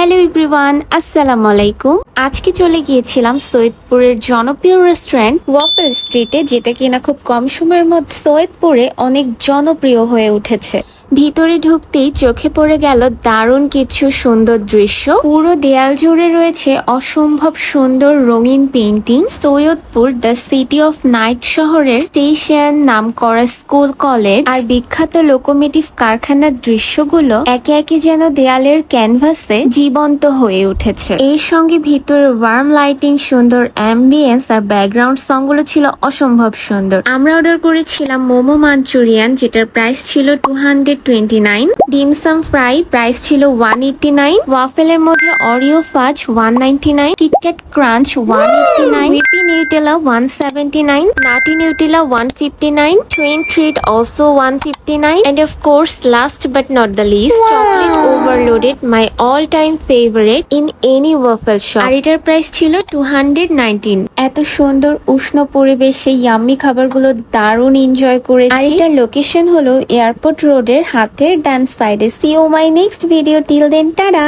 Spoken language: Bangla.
হ্যালো এভরিওয়ান, আসসালামু আলাইকুম। আজকে চলে গিয়েছিলাম সৈয়দপুরের জনপ্রিয় রেস্টুরেন্ট ওয়াফেল স্ট্রিটে, যেটা কিনা খুব কম সময়ের মধ্যে সৈয়দপুরে অনেক জনপ্রিয় হয়ে উঠেছে। ভিতরে ঢুকতেই চোখে পড়ে গেল দারুণ কিছু সুন্দর দৃশ্য। পুরো দেয়াল জুড়ে রয়েছে অসম্ভব সুন্দর রঙিন painting. Saidpur the city of night শহরের স্টেশন, নামকরা স্কুল, কলেজ আর বিখ্যাত লোকোমোটিভ কারখানার দৃশ্যগুলো একে একে যেন দেয়ালের ক্যানভাসে জীবন্ত হয়ে উঠেছে। এর সঙ্গে ভিতরে ওয়ার্ম লাইটিং, সুন্দর অ্যাম্বিয়েন্স আর ব্যাকগ্রাউন্ড সং গুলো ছিল অসম্ভব সুন্দর। আমরা অর্ডার করেছিলাম মোমো মাঞ্চুরিয়ান, যেটার প্রাইস ছিল 229, ডিমসাম ফ্রাই প্রাইস ছিল 189, ওয়াফেলের মধ্যে Oreo fudge 199, KitKat crunch 189, whippy Nutella 179, nutty Nutella 159, twin treat also 159, and of course last but not the least, chocolate overloaded, my all time favorite in any waffle shop, আর এটার প্রাইস ছিল 219। এত সুন্দর উষ্ণ পরিবেশে ইয়াম্মি খাবারগুলো দারুণ এনজয় করেছি। আর এটার লোকেশন হলো এয়ারপোর্ট রোডের হাতের ডান সাইডে। See you my next video, till then, tada!